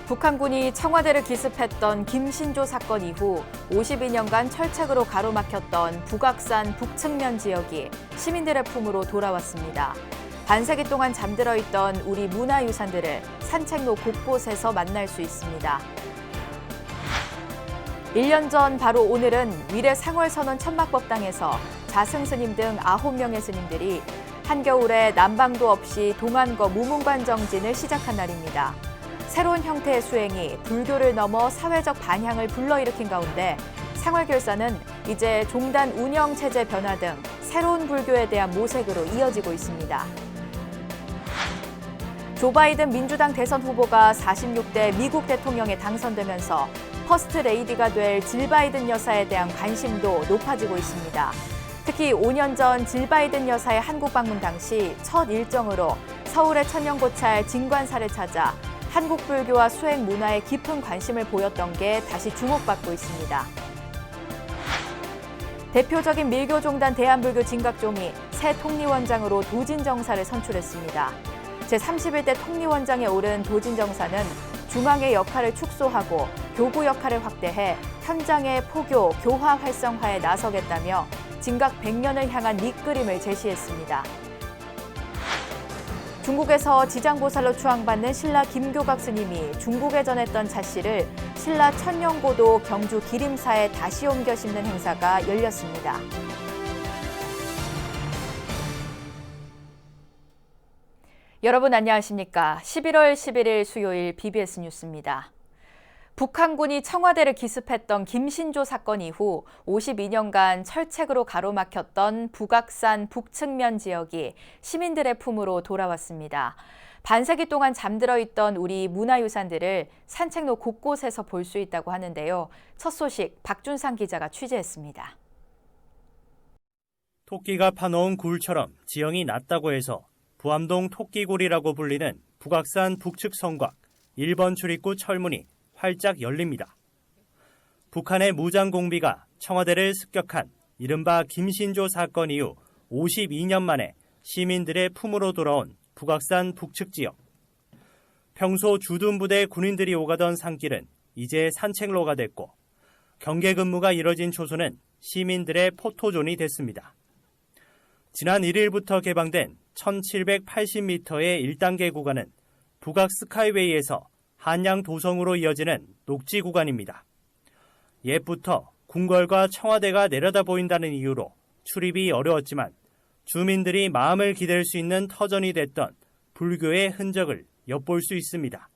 북한군이 청와대를 기습했던 김신조 사건 이후 52년간 철책으로 가로막혔던 북악산 북측면 지역이 시민들의 품으로 돌아왔습니다. 반세기 동안 잠들어 있던 우리 문화유산들을 산책로 곳곳에서 만날 수 있습니다. 1년 전 바로 오늘은 위례 상월선원 천막법당에서 자승스님 등 9명의 스님들이 한겨울에 난방도 없이 동안거 무문관 정진을 시작한 날입니다. 새로운 형태의 수행이 불교를 넘어 사회적 반향을 불러일으킨 가운데 상월결사는 이제 종단 운영체제 변화 등 새로운 불교에 대한 모색으로 이어지고 있습니다. 조 바이든 민주당 대선 후보가 46대 미국 대통령에 당선되면서 퍼스트 레이디가 될 질 바이든 여사에 대한 관심도 높아지고 있습니다. 특히 5년 전 질 바이든 여사의 한국 방문 당시 첫 일정으로 서울의 천년고찰 진관사를 찾아 한국 불교와 수행 문화에 깊은 관심을 보였던 게 다시 주목받고 있습니다. 대표적인 밀교종단 대한불교 진각종이 새 통리원장으로 도진정사를 선출했습니다. 제31대 통리원장에 오른 도진정사는 중앙의 역할을 축소하고 교구 역할을 확대해 현장의 포교, 교화 활성화에 나서겠다며 진각 100년을 향한 밑그림을 제시했습니다. 중국에서 지장보살로 추앙받는 신라 김교각 스님이 중국에 전했던 자씨를 신라 천년고도 경주 기림사에 다시 옮겨 심는 행사가 열렸습니다. 여러분 안녕하십니까? 11월 11일 수요일 BBS 뉴스입니다. 북한군이 청와대를 기습했던 김신조 사건 이후 52년간 철책으로 가로막혔던 북악산 북측면 지역이 시민들의 품으로 돌아왔습니다. 반세기 동안 잠들어 있던 우리 문화유산들을 산책로 곳곳에서 볼 수 있다고 하는데요. 첫 소식 박준상 기자가 취재했습니다. 토끼가 파놓은 굴처럼 지형이 낮다고 해서 부암동 토끼굴이라고 불리는 북악산 북측 성곽 1번 출입구 철문이 활짝 열립니다. 북한의 무장공비가 청와대를 습격한 이른바 김신조 사건 이후 52년 만에 시민들의 품으로 돌아온 북악산 북측 지역. 평소 주둔부대 군인들이 오가던 산길은 이제 산책로가 됐고 경계 근무가 이뤄진 초소는 시민들의 포토존이 됐습니다. 지난 1일부터 개방된 1780m의 1단계 구간은 북악 스카이웨이에서 한양 도성으로 이어지는 녹지 구간입니다. 옛부터 궁궐과 청와대가 내려다 보인다는 이유로 출입이 어려웠지만 주민들이 마음을 기댈 수 있는 터전이 됐던 불교의 흔적을 엿볼 수 있습니다.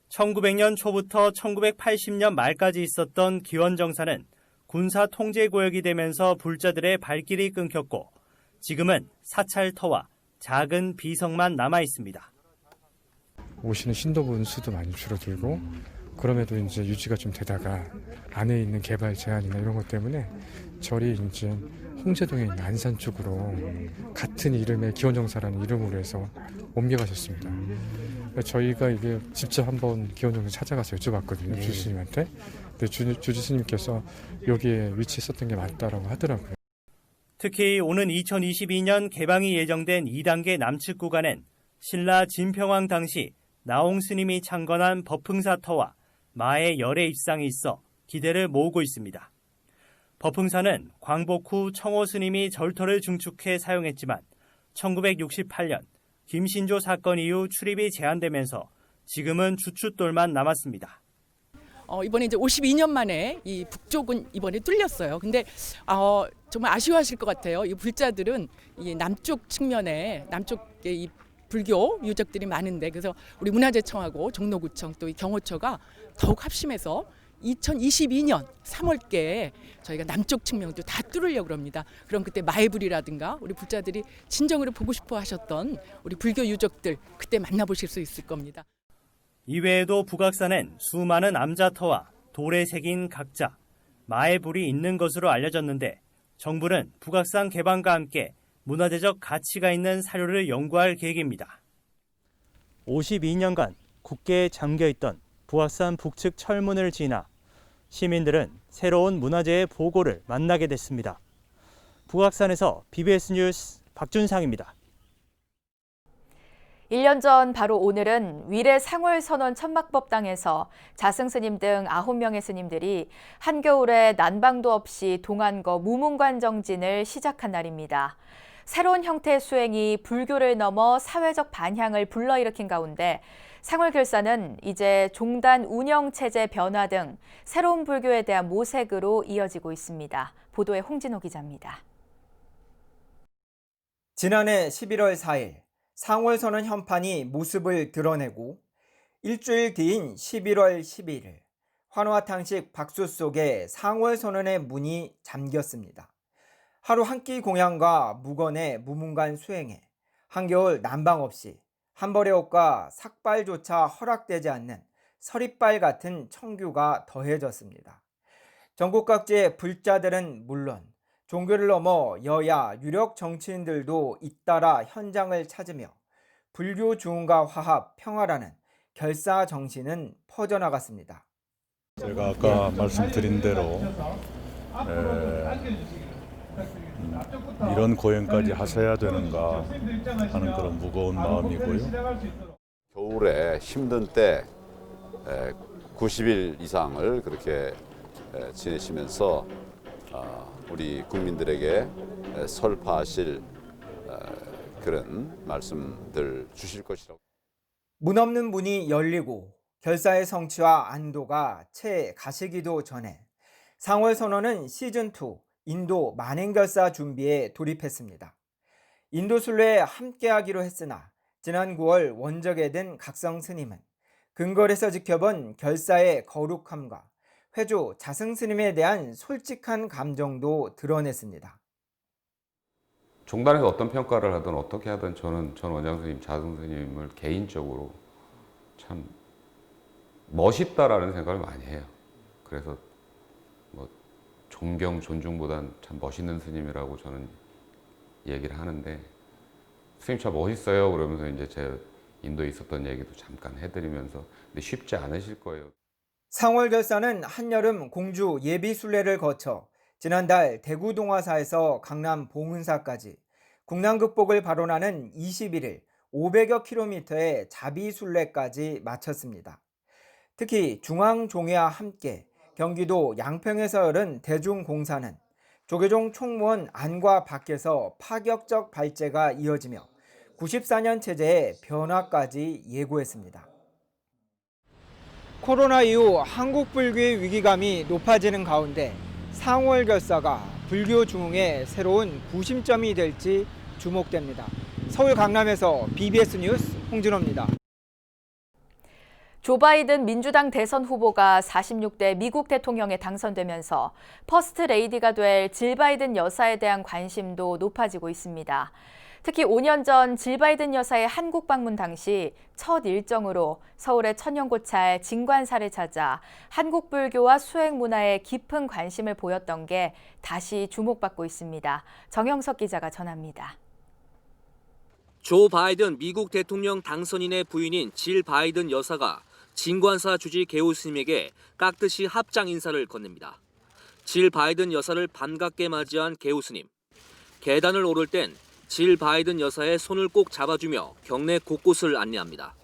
1900년 초부터 1980년 말까지 있었던 기원정사는 군사 통제구역이 되면서 불자들의 발길이 끊겼고 지금은 사찰터와 작은 비석만 남아 있습니다. 오시는 신도분 수도 많이 줄어들고 그럼에도 이제 유지가 좀 되다가 안에 있는 개발 제한이나 이런 것 때문에 절이 이제 홍제동에 있는 안산 쪽으로 같은 이름의 기원정사라는 이름으로 해서 옮겨가셨습니다. 저희가 이게 직접 한번 기원정사 찾아가서 여쭤봤거든요. 주스님한테. 근데 주스님께서 여기에 위치했었던 게 맞다라고 하더라고요. 특히 오는 2022년 개방이 예정된 2단계 남측 구간엔 신라 진평왕 당시 나홍 스님이 창건한 법흥사터와 마의 열애 입상이 있어 기대를 모으고 있습니다. 법흥사는 광복 후 청호 스님이 절터를 중축해 사용했지만 1968년 김신조 사건 이후 출입이 제한되면서 지금은 주춧돌만 남았습니다. 이번에 이제 52년 만에 이 북쪽은 이번에 뚫렸어요. 근데 정말 아쉬워하실 것 같아요. 이 불자들은 이 남쪽 측면에 남쪽에 이 불교 유적들이 많은데 그래서 우리 문화재청하고 종로구청 또 이 경호처가 더욱 합심해서 2022년 3월께 저희가 남쪽 측면도 다 뚫으려고 합니다. 그럼 그때 마애불이라든가 우리 불자들이 진정으로 보고 싶어 하셨던 우리 불교 유적들 그때 만나보실 수 있을 겁니다. 이외에도 북악산엔 수많은 암자터와 돌에 새긴 각자, 마애불이 있는 것으로 알려졌는데 정부는 북악산 개방과 함께 문화재적 가치가 있는 사료를 연구할 계획입니다. 52년간 굳게 잠겨있던 북악산 북측 철문을 지나 시민들은 새로운 문화재의 보고를 만나게 됐습니다. 북악산에서 BBS 뉴스 박준상입니다. 1년 전 바로 오늘은 위례 상월선원 천막법당에서 자승스님 등 9명의 스님들이 한겨울에 난방도 없이 동안거 무문관 정진을 시작한 날입니다. 새로운 형태의 수행이 불교를 넘어 사회적 반향을 불러일으킨 가운데 상월결사는 이제 종단 운영체제 변화 등 새로운 불교에 대한 모색으로 이어지고 있습니다. 보도에 홍진호 기자입니다. 지난해 11월 4일 상월선언 현판이 모습을 드러내고 일주일 뒤인 11월 11일 환화탕식 박수 속에 상월선언의 문이 잠겼습니다. 하루 한 끼 공양과 무건의 무문관 수행에 한겨울 난방 없이 한 벌의 옷과 삭발조차 허락되지 않는 서리빨 같은 청규가 더해졌습니다. 전국 각지의 불자들은 물론 종교를 넘어 여야 유력 정치인들도 잇따라 현장을 찾으며 불교 중흥과 화합, 평화라는 결사 정신은 퍼져나갔습니다. 제가 아까 말씀드린 대로 이런 고행까지 하셔야 되는가 하는 그런 무거운 마음이고요. 겨울에 힘든 때 90일 이상을 그렇게 지내시면서 우리 국민들에게 설파하실 그런 말씀들 주실 것이라고. 문 없는 문이 열리고 결사의 성취와 안도가 채 가시기도 전에 상월선언은 시즌2 인도 만행결사 준비에 돌입했습니다. 인도 순례에 함께하기로 했으나 지난 9월 원적에 든 각성 스님은 근거리에서 지켜본 결사의 거룩함과 회주 자승 스님에 대한 솔직한 감정도 드러냈습니다. 종단에서 어떤 평가를 하든 어떻게 하든 저는 전 원장 스님, 자승 스님을 개인적으로 참 멋있다라는 생각을 많이 해요. 그래서 뭐 존경, 존중보단 참 멋있는 스님이라고 저는 얘기를 하는데, 스님 참 멋있어요 그러면서 이제 제 인도에 있었던 얘기도 잠깐 해드리면서, 근데 쉽지 않으실 거예요. 상월결사는 한여름 공주 예비순례를 거쳐 지난달 대구 동화사에서 강남 봉은사까지 국난극복을 발언하는 21일 500여 킬로미터의 자비순례까지 마쳤습니다. 특히 중앙종회와 함께 경기도 양평에서 열은 대중공사는 조계종 총무원 안과 밖에서 파격적 발제가 이어지며 94년 체제의 변화까지 예고했습니다. 코로나 이후 한국 불교의 위기감이 높아지는 가운데 상월결사가 불교 중흥의 새로운 구심점이 될지 주목됩니다. 서울 강남에서 BBS 뉴스 홍진호입니다. 조 바이든 민주당 대선 후보가 46대 미국 대통령에 당선되면서 퍼스트 레이디가 될 질 바이든 여사에 대한 관심도 높아지고 있습니다. 특히 5년 전 질 바이든 여사의 한국 방문 당시 첫 일정으로 서울의 천연고찰 진관사를 찾아 한국 불교와 수행 문화에 깊은 관심을 보였던 게 다시 주목받고 있습니다. 정영석 기자가 전합니다. 조 바이든 미국 대통령 당선인의 부인인 질 바이든 여사가 진관사 주지 개오 스님에게 깍듯이 합장 인사를 건넵니다. 질 바이든 여사를 반갑게 맞이한 개오 스님. 계단을 오를 땐 질 바이든 여사의 손을 꼭 잡아주며 경내 곳곳을 안내합니다.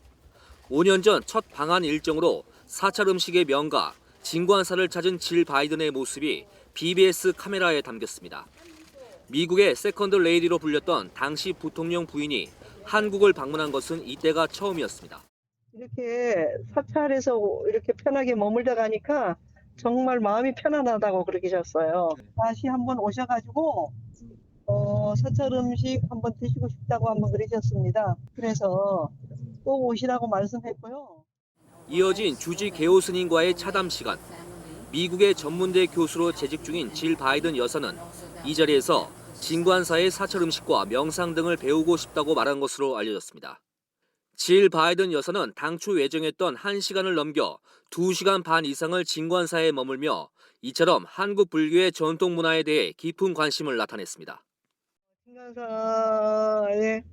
5년 전 첫 방한 일정으로 사찰 음식의 명가 진관사를 찾은 질 바이든의 모습이 BBS 카메라에 담겼습니다. 미국의 세컨드 레이디로 불렸던 당시 부통령 부인이 한국을 방문한 것은 이때가 처음이었습니다. 이렇게 사찰에서 이렇게 편하게 머물다 가니까 정말 마음이 편안하다고 그렇게 하셨어요. 다시 한번 오셔가지고 사찰 음식 한번 드시고 싶다고 한번 그러셨습니다. 그래서 꼭 오시라고 말씀했고요. 이어진 주지 개오 스님과의 차담 시간. 미국의 전문대 교수로 재직 중인 질 바이든 여사는 이 자리에서 진관사의 사찰 음식과 명상 등을 배우고 싶다고 말한 것으로 알려졌습니다. 질 바이든 여사는 당초 예정했던 1시간을 넘겨 2시간 반 이상을 진관사에 머물며 이처럼 한국 불교의 전통 문화에 대해 깊은 관심을 나타냈습니다. 진관사의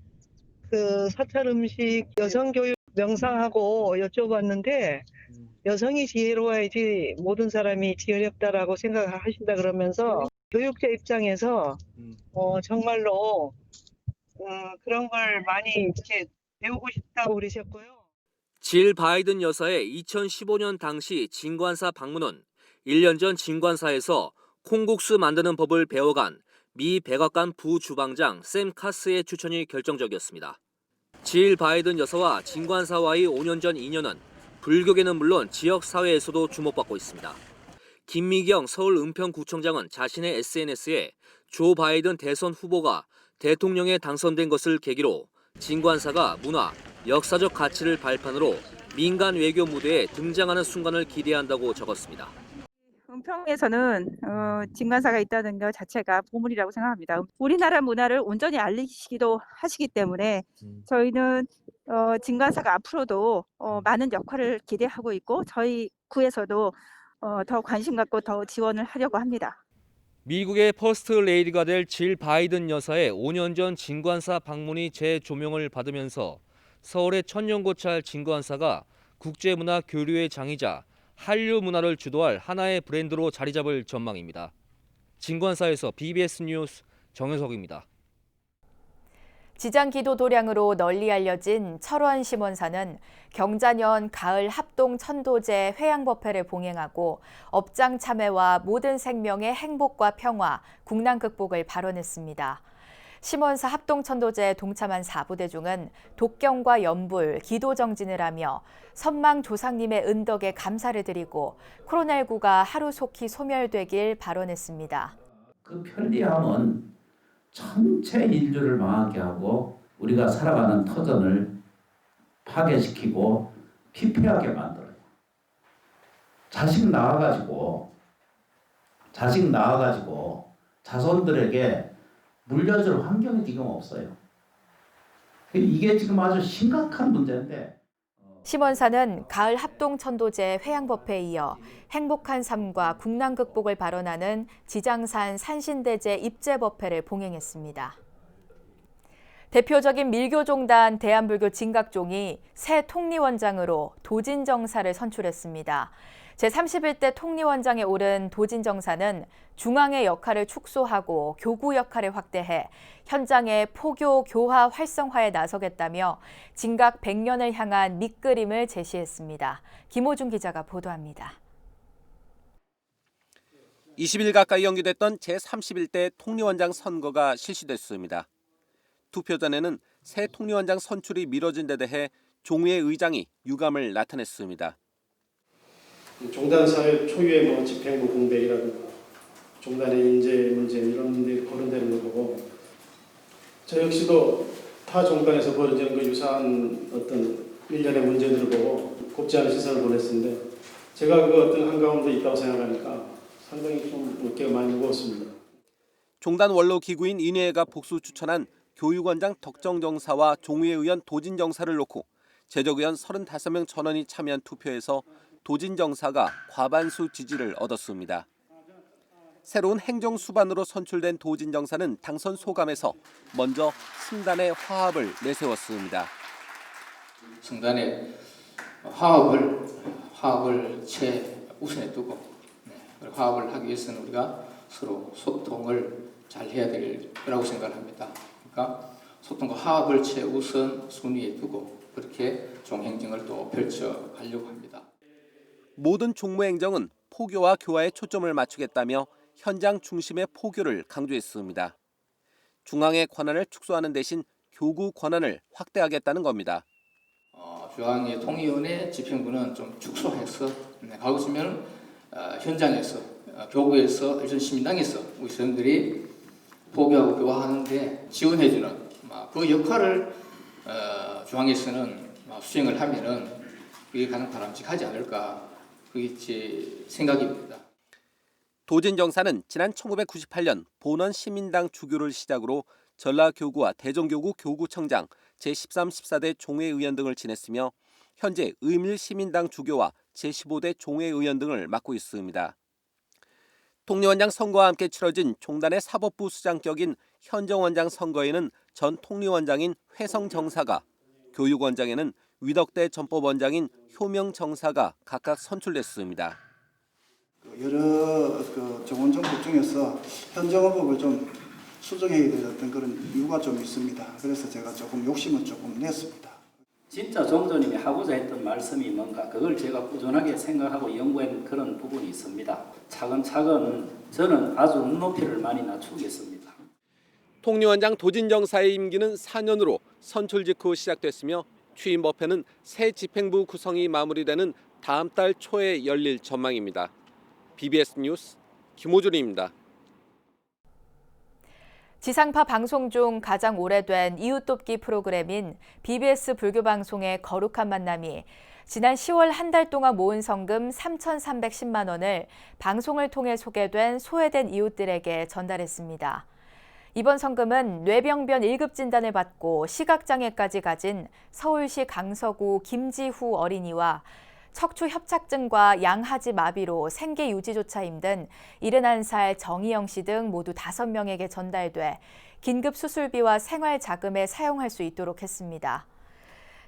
그 사찰 음식, 여성 교육, 명상하고 여쭤봤는데 여성이 지혜로워야지 모든 사람이 지혜롭다라고 생각하신다 그러면서 교육자 입장에서 정말로 그런 걸 많이 이렇게 배우고 싶다고 그러셨고요. 질 바이든 여사의 2015년 당시 진관사 방문은 1년 전 진관사에서 콩국수 만드는 법을 배워간 미 백악관 부주방장 샘 카스의 추천이 결정적이었습니다. 질 바이든 여사와 진관사와의 5년 전 인연은 불교계는 물론 지역사회에서도 주목받고 있습니다. 김미경 서울 은평구청장은 자신의 SNS에 조 바이든 대선 후보가 대통령에 당선된 것을 계기로 진관사가 문화, 역사적 가치를 발판으로 민간 외교 무대에 등장하는 순간을 기대한다고 적었습니다. 은평에서는 진관사가 있다는 것 자체가 보물이라고 생각합니다. 우리나라 문화를 온전히 알리시기도 하시기 때문에 저희는 진관사가 앞으로도 많은 역할을 기대하고 있고 저희 구에서도 더 관심 갖고 더 지원을 하려고 합니다. 미국의 퍼스트 레이디가 될 질 바이든 여사의 5년 전 진관사 방문이 재조명을 받으면서 서울의 천년고찰 진관사가 국제문화 교류의 장이자 한류 문화를 주도할 하나의 브랜드로 자리 잡을 전망입니다. 진관사에서 BBS 뉴스 정현석입니다. 지장기도 도량으로 널리 알려진 철원 심원사는 경자년 가을 합동 천도제 회양법회를 봉행하고 업장 참여와 모든 생명의 행복과 평화, 국난 극복을 발언했습니다. 심원사 합동천도제에 동참한 4부대중은 독경과 연불, 기도 정진을 하며 선망 조상님의 은덕에 감사를 드리고 코로나19가 하루속히 소멸되길 발언했습니다. 그 편리함은 전체 인류를 망하게 하고 우리가 살아가는 터전을 파괴시키고 피폐하게 만들어요. 자식 낳아가지고 자손들에게 물려줄 환경이 지금 없어요. 이게 지금 아주 심각한 문제인데. 심원사는 가을 합동천도제 회양법회에 이어 행복한 삶과 국난 극복을 발언하는 지장산 산신대제 입제법회를 봉행했습니다. 대표적인 밀교종단 대한불교 진각종이 새 통리원장으로 도진정사를 선출했습니다. 제31대 통리원장에 오른 도진정사는 중앙의 역할을 축소하고 교구 역할을 확대해 현장의 포교 교화 활성화에 나서겠다며 진각 100년을 향한 밑그림을 제시했습니다. 김호중 기자가 보도합니다. 20일 가까이 연기됐던 제31대 통리원장 선거가 실시됐습니다. 투표 전에는 새 통리원장 선출이 미뤄진 데 대해 종회 의장이 유감을 나타냈습니다. 종단사회 초유의 집행부 공백이라든가 종단의 인재 문제 이런 데 거론되는 걸 보고 저 역시도 타 종단에서 벌어지는 그 유사한 어떤 일련의 문제들을 보고 곱지 않은 시선을 보냈는데 제가 그 어떤 한가운데 있다고 생각하니까 상당히 좀 어깨가 많이 무거웠습니다. 종단 원로 기구인 인회가 복수 추천한 교육원장 덕정정사와 종회의원 도진정사를 놓고 재적의원 35명 전원이 참여한 투표에서 도진정사가 과반수 지지를 얻었습니다. 새로운 행정수반으로 선출된 도진정사는 당선 소감에서 먼저 승단의 화합을 내세웠습니다. 승단의 화합을 최우선에 두고 화합을 하기 위해서는 우리가 서로 소통을 잘 해야 될 거라고 생각합니다. 그러니까 소통과 화합을 최우선 순위에 두고 그렇게 종행정을 또 펼쳐가려고 합니다. 모든 종무행정은 포교와 교화에 초점을 맞추겠다며 현장 중심의 포교를 강조했습니다. 중앙의 권한을 축소하는 대신 교구 권한을 확대하겠다는 겁니다. 중앙의 통위원회 집행부는 좀 축소해서 가고 있으면 현장에서 교구에서 일선 시민당에서 우리 사람들이 포교하고 교화하는데 지원해주는 그 역할을 중앙에서는 수행을 하면은 그게 가장 바람직하지 않을까 그게 제 생각입니다. 도진정사는 지난 1998년 본원 시민당 주교를 시작으로 전라교구와 대전교구 교구청장, 제13, 14대 종회의원 등을 지냈으며 현재 의밀시민당 주교와 제15대 종회의원 등을 맡고 있습니다. 통리원장 선거와 함께 치러진 종단의 사법부 수장격인 현정원장 선거에는 전 통리원장인 회성정사가, 교육원장에는 위덕대 전법원장인 효명정사가 각각 선출됐습니다. 여러 정원정법 중에서 현정원법을 좀 수정해야 될 어떤 그런 이유가 좀 있습니다. 그래서 제가 조금 욕심은 조금 냈습니다. 진짜 종조님이 하고자 했던 말씀이 뭔가 그걸 제가 꾸준하게 생각하고 연구한 그런 부분이 있습니다. 차근차근 저는 아주 눈높이를 많이 낮추겠습니다. 통리원장 도진정사의 임기는 4년으로 선출 직후 시작됐으며 취임 법회는 새 집행부 구성이 마무리되는 다음 달 초에 열릴 전망입니다. BBS 뉴스 김호준입니다. 지상파 방송 중 가장 오래된 이웃돕기 프로그램인 BBS 불교방송의 거룩한 만남이 지난 10월 한 달 동안 모은 성금 3,310만 원을 방송을 통해 소개된 소외된 이웃들에게 전달했습니다. 이번 성금은 뇌병변 1급 진단을 받고 시각장애까지 가진 서울시 강서구 김지후 어린이와 척추 협착증과 양하지 마비로 생계 유지조차 힘든 71살 정희영 씨 등 모두 5명에게 전달돼 긴급 수술비와 생활 자금에 사용할 수 있도록 했습니다.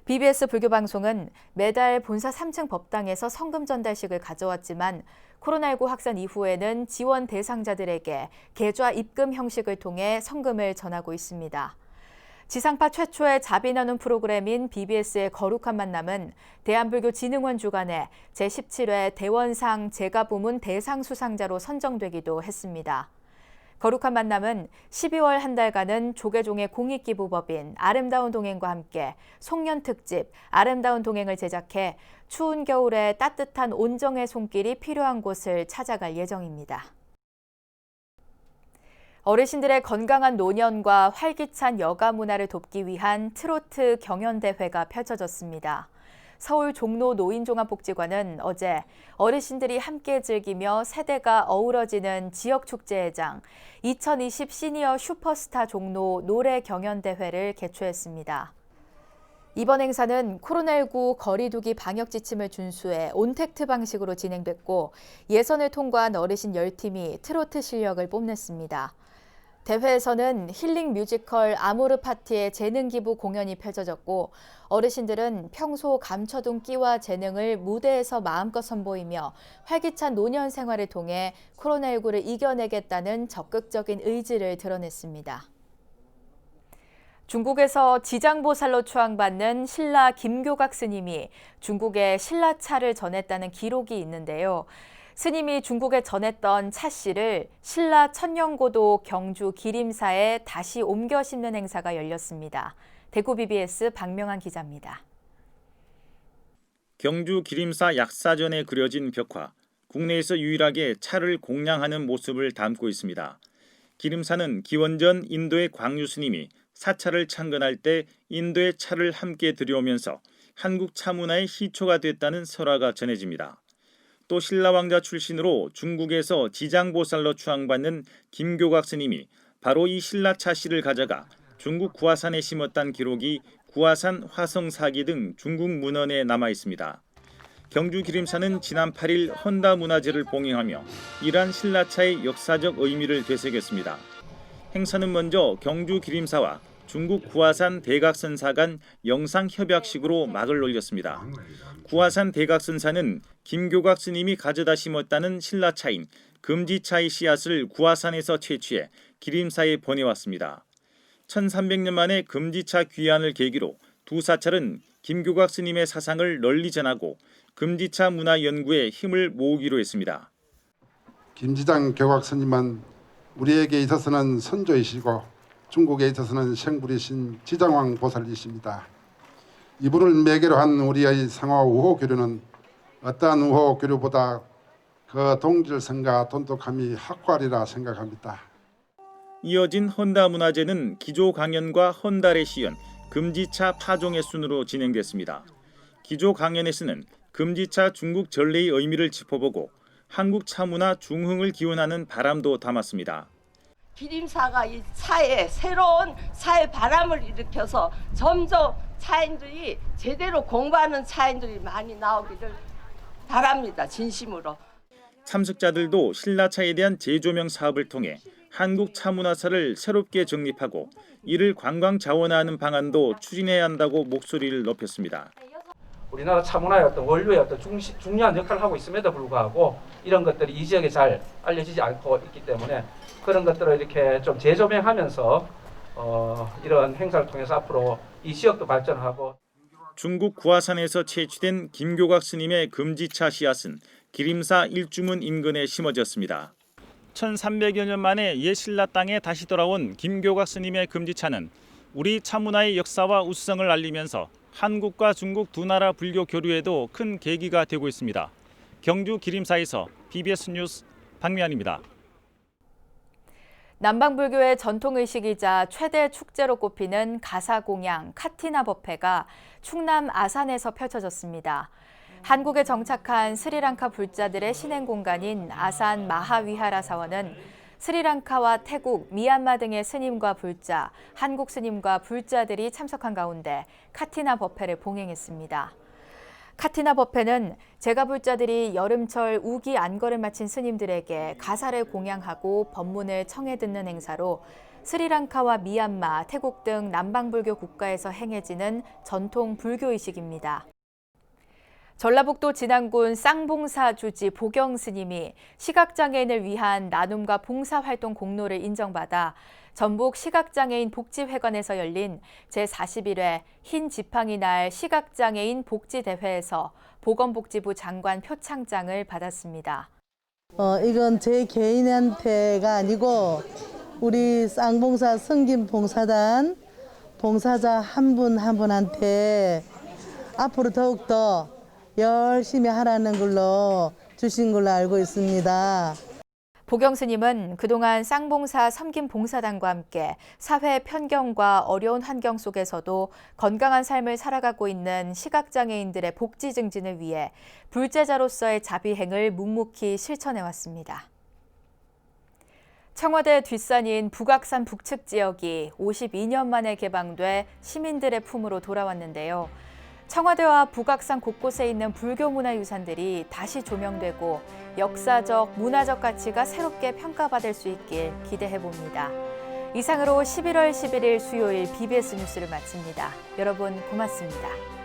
BBS 불교방송은 매달 본사 3층 법당에서 성금 전달식을 가져왔지만 코로나19 확산 이후에는 지원 대상자들에게 계좌 입금 형식을 통해 성금을 전하고 있습니다. 지상파 최초의 자비 나눔 프로그램인 BBS의 거룩한 만남은 대한불교진흥원 주관에 제17회 대원상 제가부문 대상 수상자로 선정되기도 했습니다. 거룩한 만남은 12월 한 달간은 조계종의 공익기부법인 아름다운 동행과 함께 송년 특집 아름다운 동행을 제작해 추운 겨울에 따뜻한 온정의 손길이 필요한 곳을 찾아갈 예정입니다. 어르신들의 건강한 노년과 활기찬 여가 문화를 돕기 위한 트로트 경연대회가 펼쳐졌습니다. 서울 종로 노인종합복지관은 어제 어르신들이 함께 즐기며 세대가 어우러지는 지역축제회장 2020 시니어 슈퍼스타 종로 노래 경연대회를 개최했습니다. 이번 행사는 코로나19 거리두기 방역 지침을 준수해 온택트 방식으로 진행됐고 예선을 통과한 어르신 10팀이 트로트 실력을 뽐냈습니다. 대회에서는 힐링 뮤지컬 아모르 파티의 재능 기부 공연이 펼쳐졌고 어르신들은 평소 감춰둔 끼와 재능을 무대에서 마음껏 선보이며 활기찬 노년 생활을 통해 코로나19를 이겨내겠다는 적극적인 의지를 드러냈습니다. 중국에서 지장보살로 추앙받는 신라 김교각 스님이 중국에 신라차를 전했다는 기록이 있는데요. 스님이 중국에 전했던 차씨를 신라 천년고도 경주 기림사에 다시 옮겨 심는 행사가 열렸습니다. 대구 BBS 박명환 기자입니다. 경주 기림사 약사전에 그려진 벽화, 국내에서 유일하게 차를 공양하는 모습을 담고 있습니다. 기림사는 기원전 인도의 광유 스님이 사차를 창건할 때 인도의 차를 함께 들여오면서 한국 차 문화의 희초가 됐다는 설화가 전해집니다. 또 신라왕자 출신으로 중국에서 지장보살로 추앙받는 김교각 스님이 바로 이 신라차씨를 가져가 중국 구화산에 심었다는 기록이 구화산 화성사기 등 중국 문헌에 남아 있습니다. 경주 기림사는 지난 8일 헌다 문화제를 봉행하며 이러한 신라차의 역사적 의미를 되새겼습니다. 행사는 먼저 경주 기림사와 중국 구화산 대각선사 간 영상협약식으로 막을 올렸습니다. 구화산 대각선사는 김교각 스님이 가져다 심었다는 신라차인 금지차의 씨앗을 구화산에서 채취해 기림사에 보내왔습니다. 1300년 만에 금지차 귀환을 계기로 두 사찰은 김교각 스님의 사상을 널리 전하고 금지차 문화 연구에 힘을 모으기로 했습니다. 김지장 교각 스님은 우리에게 있어서는 선조이시고 중국에 있어서는 생불이신 지장왕 보살이십니다. 이분을 매개로 한 우리의 상호 우호 교류는 어떠한 우호 교류보다 그 동질성과 돈독함이 학과리라 생각합니다. 이어진 헌다 문화제는 기조 강연과 헌달의 시연, 금지차 파종의 순으로 진행됐습니다. 기조 강연에서는 금지차 중국 전래의 의미를 짚어보고 한국 차문화 중흥을 기원하는 바람도 담았습니다. 기림사가 이 차에 새로운 차의 바람을 일으켜서 점점 차인들이 제대로 공부하는 차인들이 많이 나오기를 바랍니다. 진심으로. 참석자들도 신라차에 대한 재조명 사업을 통해 한국 차문화사를 새롭게 정립하고 이를 관광 자원화하는 방안도 추진해야 한다고 목소리를 높였습니다. 우리나라 차문화의 어떤 원료의 어떤 중요한 역할을 하고 있음에도 불구하고 이런 것들이 이 지역에 잘 알려지지 않고 있기 때문에 그런 것들을 이렇게 좀 재조명하면서 이런 행사를 통해서 앞으로 이 지역도 발전하고. 중국 구화산에서 채취된 김교각 스님의 금지차 씨앗은 기림사 일주문 인근에 심어졌습니다. 1300여 년 만에 예신라 땅에 다시 돌아온 김교각 스님의 금지차는 우리 차문화의 역사와 우수성을 알리면서 한국과 중국 두 나라 불교 교류에도 큰 계기가 되고 있습니다. 경주 기림사에서 BBS 뉴스 박미환입니다. 남방불교의 전통의식이자 최대 축제로 꼽히는 가사공양 카티나 법회가 충남 아산에서 펼쳐졌습니다. 한국에 정착한 스리랑카 불자들의 신행 공간인 아산 마하위하라 사원은 스리랑카와 태국, 미얀마 등의 스님과 불자, 한국 스님과 불자들이 참석한 가운데 카티나 법회를 봉행했습니다. 카티나 법회는 제가불자들이 여름철 우기 안거를 마친 스님들에게 가사를 공양하고 법문을 청해 듣는 행사로 스리랑카와 미얀마, 태국 등 남방불교 국가에서 행해지는 전통 불교의식입니다. 전라북도 진안군 쌍봉사 주지 보경 스님이 시각장애인을 위한 나눔과 봉사활동 공로를 인정받아 전북 시각장애인 복지회관에서 열린 제41회 흰 지팡이 날 시각장애인 복지대회에서 보건복지부 장관 표창장을 받았습니다. 이건 제 개인한테가 아니고 우리 쌍봉사 성김봉사단 봉사자 한 분 한 분한테 앞으로 더욱더 열심히 하라는 걸로 주신 걸로 알고 있습니다. 보경 스님은 그동안 쌍봉사 섬김봉사단과 함께 사회 편견과 어려운 환경 속에서도 건강한 삶을 살아가고 있는 시각장애인들의 복지 증진을 위해 불제자로서의 자비행을 묵묵히 실천해왔습니다. 청와대 뒷산인 북악산 북측 지역이 52년 만에 개방돼 시민들의 품으로 돌아왔는데요. 청와대와 북악산 곳곳에 있는 불교 문화유산들이 다시 조명되고 역사적, 문화적 가치가 새롭게 평가받을 수 있길 기대해봅니다. 이상으로 11월 11일 수요일 BBS 뉴스를 마칩니다. 여러분 고맙습니다.